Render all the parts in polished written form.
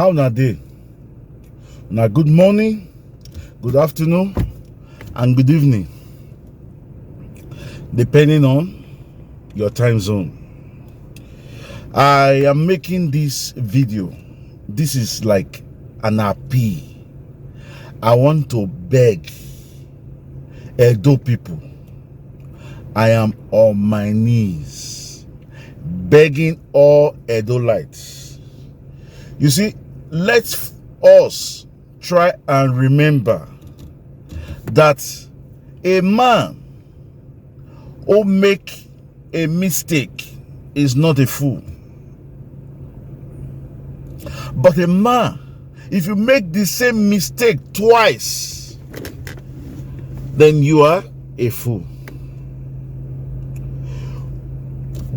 How na day? Na good morning, good afternoon, and good evening, depending on your time zone. I am making this video. This is like an appeal. I want to beg Edo people. I am on my knees begging all Edolites. You see, let us try and remember that a man who make a mistake is not a fool. But a man, if you make the same mistake twice, then you are a fool.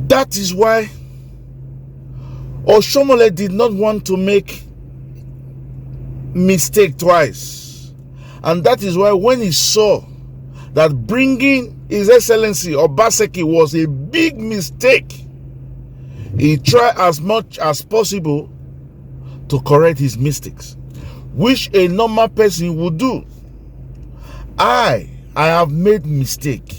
That is why Oshomole did not want to make mistake twice. And that is why when he saw that bringing His Excellency Obaseki was a big mistake, he tried as much as possible to correct his mistakes, which a normal person would do. I have made mistake.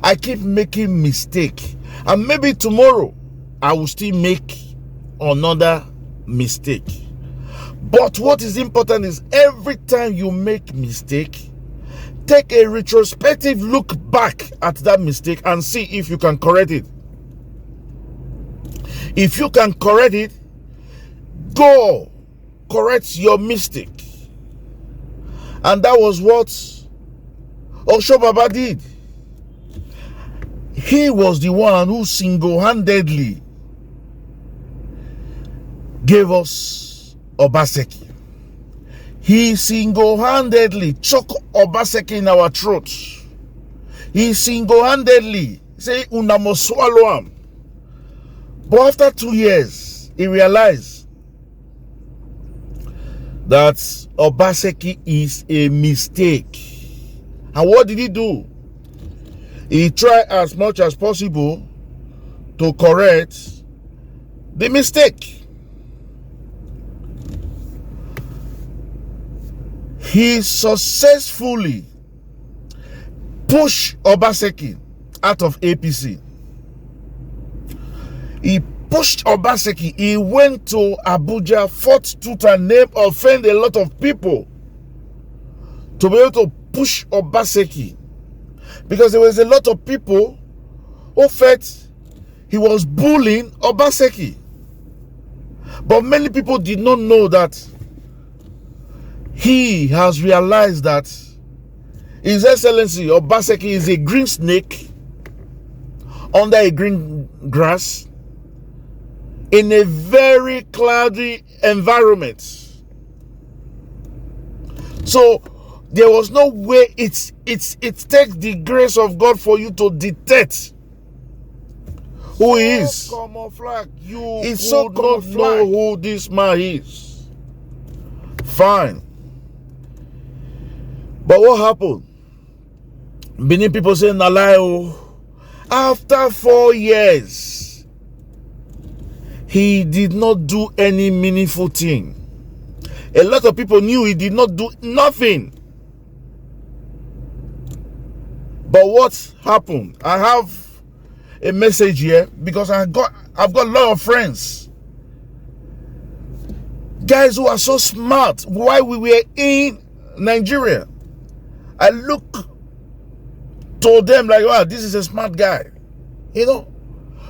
I keep making mistake. And maybe tomorrow I will still make another mistake. But what is important is every time you make mistake, take a retrospective look back at that mistake and see if you can correct it. If you can correct it, go correct your mistake. And that was what Osho Baba did. He was the one who single-handedly gave us Obaseki. He single-handedly choked Obaseki in our throats. He single-handedly say una must swallow him. But after 2 years, he realized that Obaseki is a mistake. And what did he do? He tried as much as possible to correct the mistake. He successfully pushed Obaseki out of APC. He pushed Obaseki. He went to Abuja, fought tooth and nail, offend a lot of people to be able to push Obaseki. Because there was a lot of people who felt he was bullying Obaseki. But many people did not know that he has realized that His Excellency Obaseki is a green snake under a green grass in a very cloudy environment. So there was no way it takes the grace of God for you to detect who he is. It's so not know who this man is. Fine. But what happened? Benin people say Nalayo. After 4 years, he did not do any meaningful thing. A lot of people knew he did not do nothing. But what happened? I have a message here because I've got a lot of friends, guys who are so smart. While we were in Nigeria, I look to them like, wow, this is a smart guy. You know,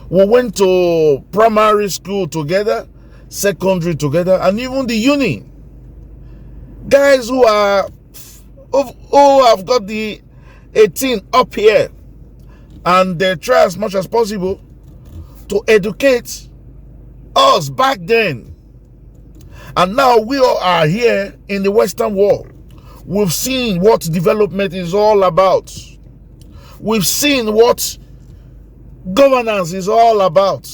we went to primary school together, secondary together, and even the uni. Guys who have got the 18 up here, and they try as much as possible to educate us back then. And now we all are here in the Western world. We've seen what development is all about. We've seen what governance is all about.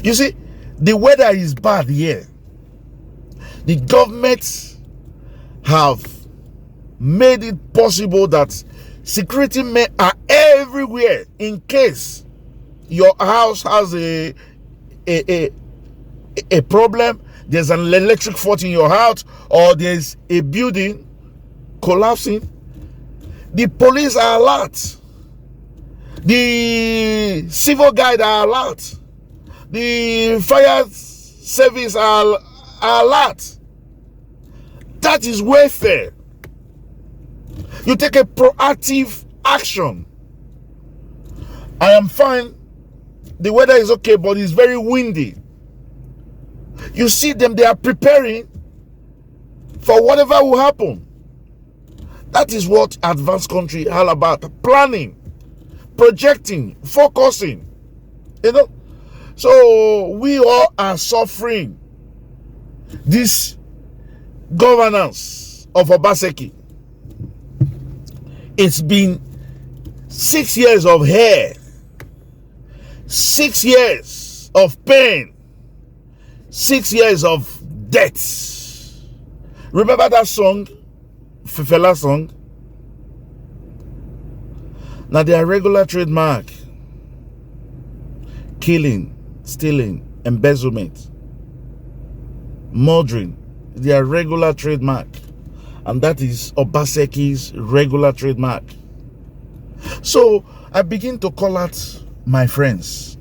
You see, the weather is bad here. The government have made it possible that security men are everywhere in case your house has a a problem, there's an electric fault in your house, or there's a building collapsing, the police are alert, the civil guard are alert, the fire service are alert. That is welfare. You take a proactive action. I am fine, the weather is okay, but it's very windy. You see them, they are preparing for whatever will happen. That is what advanced country is all about. Planning, projecting, focusing. So we all are suffering this governance of Obaseki. It's been 6 years of hell, 6 years of pain, 6 years of death. Remember that song, Fela song? Now their regular trademark: killing, stealing, embezzlement, murdering. Their regular trademark. And that is Obaseki's regular trademark. So I begin to call out my friends,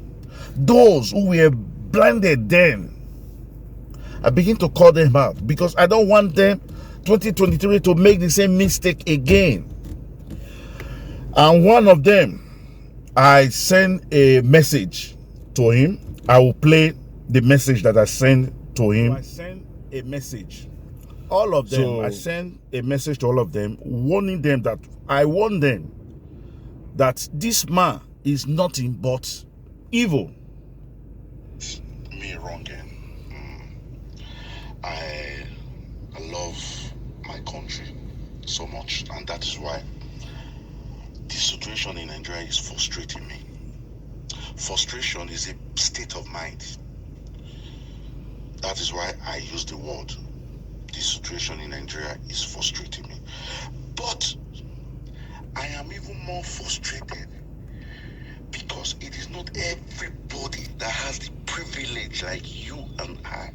those who were blinded then. I begin to call them out because I don't want them 2023 to make the same mistake again. And one of them, I send a message to him. I will play the message that I sent to him. So I send a message. All of them, so I send a message to all of them, warning them that I warn them that this man is nothing but evil. Me wronging. I love my country so much, and that is why the situation in Nigeria is frustrating me. Frustration is a state of mind. That is why I use the word. The situation in Nigeria is frustrating me. But I am even more frustrated because it is not everybody that has the privilege like you and I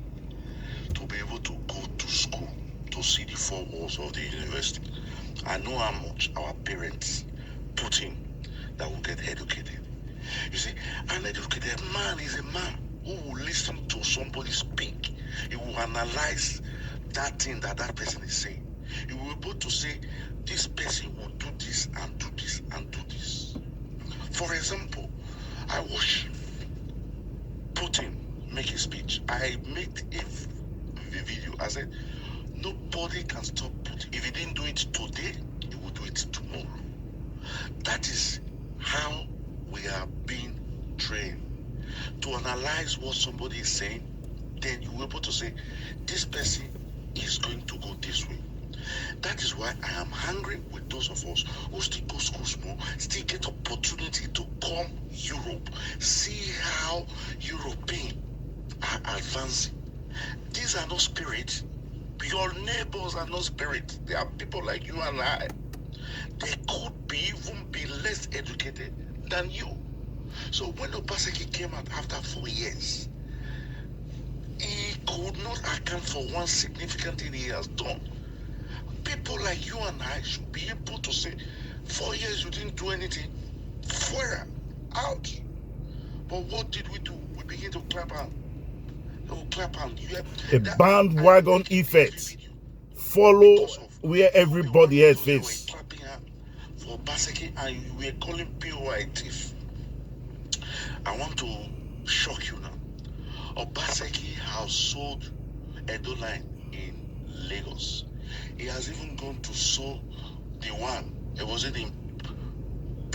to be able to go to school, to see the four walls of the university. I know how much our parents put in that will get educated. You see, an educated man is a man who will listen to somebody speak. He will analyze that thing that person is saying. He will be able to say, this person will do this and do this and do this. For example, I watched Putin make a speech. I made a video. I said, nobody can stop Putin. If he didn't do it today, he will do it tomorrow. That is how we are being trained. To analyze what somebody is saying, then you will be able to say, this person is going to go this way. That is why I am angry with those of us who still go school small, still get opportunity to come Europe, see how Europeans are advancing. These are not spirits. Your neighbors are not spirits. They are people like you and I. They could be even be less educated than you. So when Obaseki came out after 4 years, he could not account for one significant thing he has done. People like you and I should be able to say, 4 years you didn't do anything, fuera, out. But what did we do? We began to clap hand. Clap hand. A bandwagon effect. Follow where everybody else is. Clapping hand for Obaseki, and you were calling POI thief. I want to shock you now. Obaseki has sold Edo Line in Lagos. He has even gone to sell the one. It wasn't in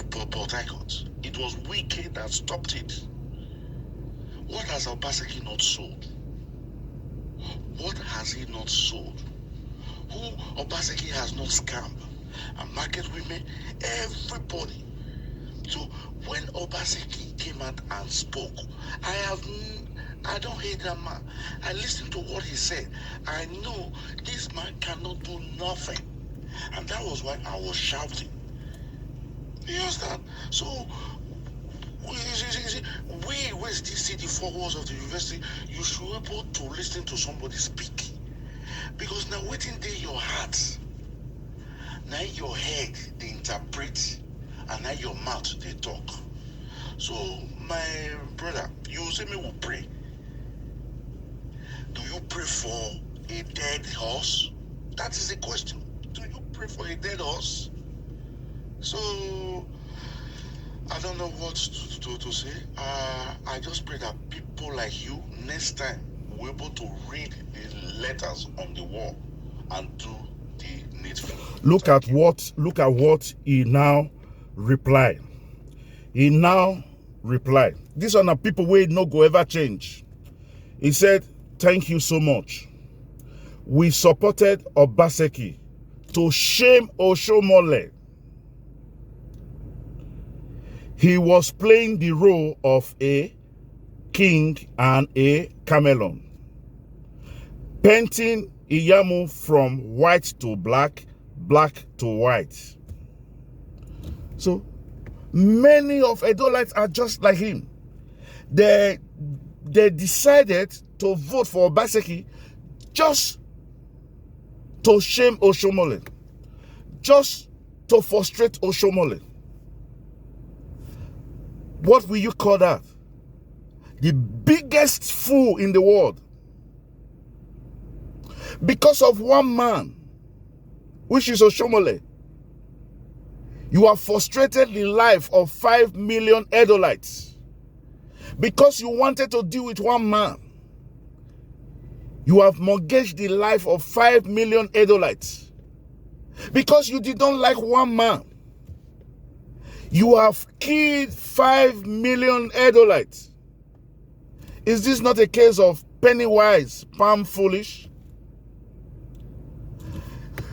Port Harcourt. It was Wike that stopped it. What has Obaseki not sold? What has he not sold? Who Obaseki has not scammed? And market women, everybody. So when Obaseki came out and spoke, I don't hate that man. I listened to what he said. I know this man cannot do nothing. And that was why I was shouting. You understand? So We still see the four walls of the university. You should be able to listen to somebody speak. Because now waiting there your heart. Now your head they interpret, and now your mouth they talk. So my brother, you say me will pray. Do you pray for a dead horse? That is the question. Do you pray for a dead horse? So I don't know what to say. I just pray that people like you next time will be able to read the letters on the wall and do the needful. Look at what he now replied. He now replied. These are the people where no go ever change. He said, "Thank you so much. We supported Obaseki to shame Oshomole. He was playing the role of a king and a chameleon, painting Iyamu from white to black, black to white." So many of Edolites are just like him. They decided to vote for Obaseki just to shame Oshomole, just to frustrate Oshomole. What will you call that? The biggest fool in the world. Because of one man, which is Oshomole, you have frustrated the life of 5 million Edolites. Because you wanted to deal with one man, you have mortgaged the life of 5 million Edolites. Because you did not like one man, you have killed 5 million Edolites. Is this not a case of penny wise, pound foolish?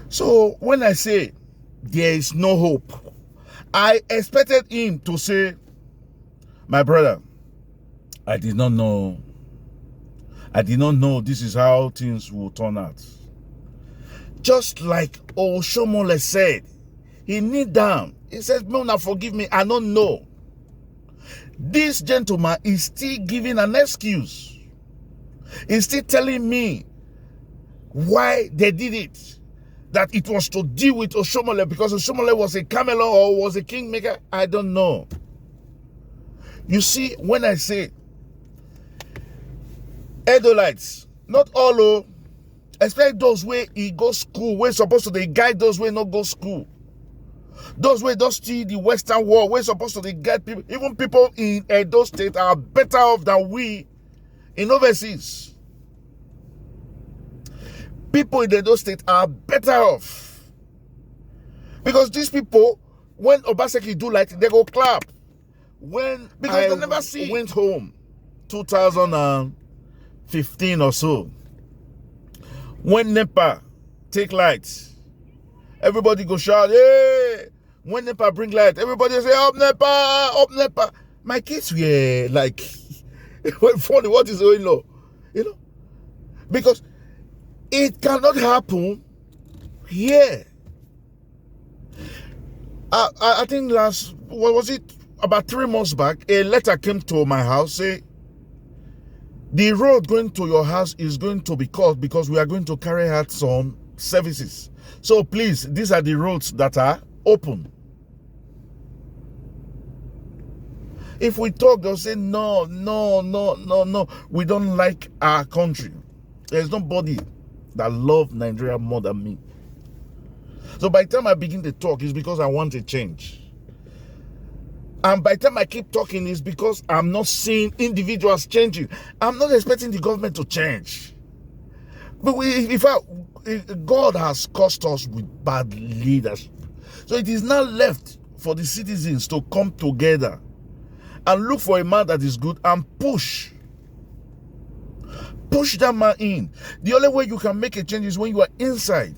So when I say there is no hope, I expected him to say, "My brother, I did not know this is how things will turn out." Just like Oshomole said, he knelt down. He said, "Mona, forgive me, I don't know." This gentleman is still giving an excuse. He's still telling me why they did it. That it was to deal with Oshomole because Oshomole was a chameleon or was a kingmaker. I don't know. You see, when I say Edolites, not all, especially those where he go school, where supposed to they guide those where not go school. Those where don't see the Western world, we're supposed to they guide people. Even people in Edo State are better off than we in overseas. People in Edo State are better off. Because these people, when Obaseki do like, they go clap. Because they never see. Went home 2015 or so. When NEPA take lights, everybody go shout, "Hey!" When NEPA bring light, everybody say, "Up NEPA, up NEPA." My kids were like, funny, what is going on? You know? Because it cannot happen here. I think what was it? About 3 months back, a letter came to my house say, "The road going to your house is going to be cut because we are going to carry out some services. So please, these are the roads that are open." If we talk, they'll say, no, we don't like our country. There's nobody that loves Nigeria more than me. So by the time I begin to talk, it's because I want a change. And by the time I keep talking, it's because I'm not seeing individuals changing. I'm not expecting the government to change. But God has cursed us with bad leaders. So it is now left for the citizens to come together and look for a man that is good and push that man in. The only way you can make a change is when you are inside.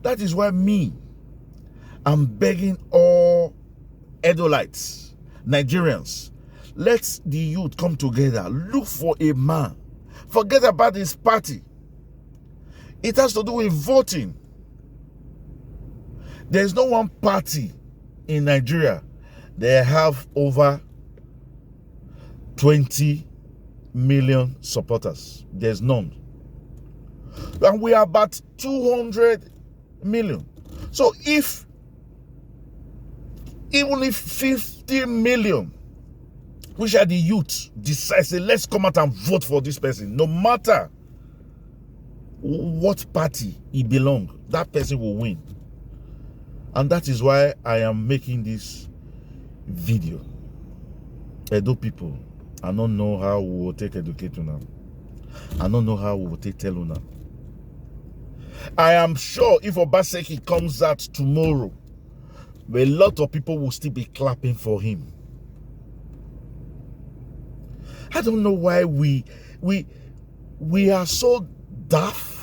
That is why I'm begging all Edolites, Nigerians, let the youth come together. Look for a man. Forget about his party. It has to do with voting. There's no one party in Nigeria. They have over 20 million supporters. There's none. And we are about 200 million. So even if 50 million, which are the youth, decide, say, let's come out and vote for this person, no matter what party he belongs, that person will win. And that is why I am making this video. Edo people, I don't know how we will take educate now. I don't know how we will take tell now. I am sure if Obaseki comes out tomorrow, a lot of people will still be clapping for him. I don't know why we are so daft.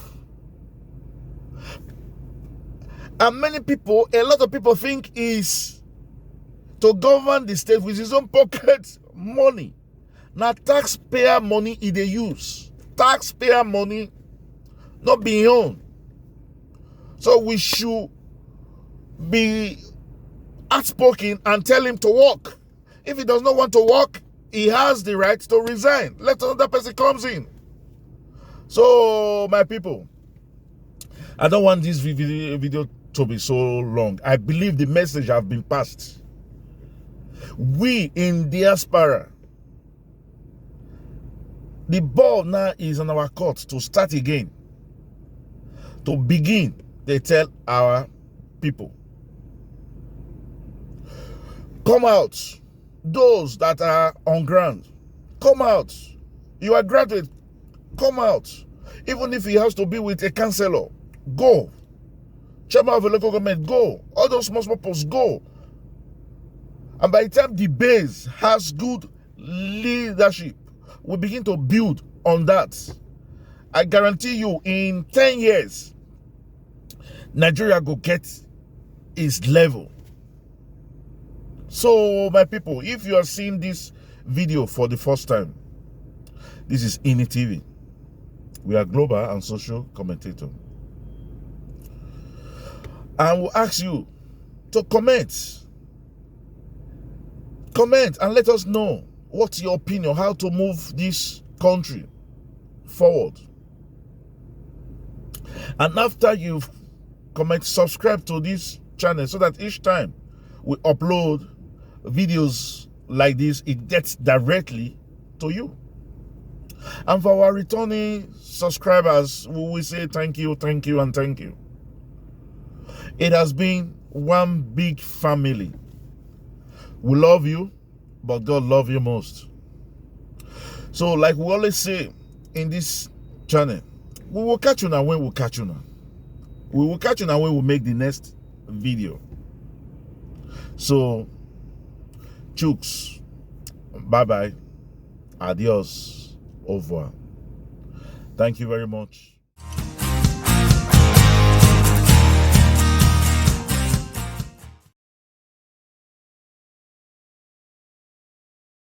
And many people, a lot of people think is to govern the state with his own pocket money. Now taxpayer money he dey use. Taxpayer money, not be own. So we should be outspoken and tell him to work. If he does not want to work, he has the right to resign. Let another person comes in. So my people, I don't want this video to be so long. I believe the message have been passed. We in diaspora, the ball now is on our court to start again. To begin, they tell our people, come out. Those that are on ground, come out. You are graduate, come out. Even if he has to be with a councillor, go. Chairman of a local government, go. All those small posts, go. And by the time the base has good leadership, we begin to build on that. I guarantee you, in 10 years, Nigeria will get its level. So, my people, if you are seeing this video for the first time, this is INI TV. We are global and social commentator. And we'll ask you to comment. Comment and let us know what's your opinion, how to move this country forward. And after you've comment, subscribe to this channel so that each time we upload videos like this, it gets directly to you. And for our returning subscribers, we will say thank you, and thank you. It has been one big family. We love you, but God loves you most. So like we always say in this channel, we will catch you now when we catch you now. We will catch you now when we make the next video. So, chooks, bye-bye, adios, au revoir. Thank you very much.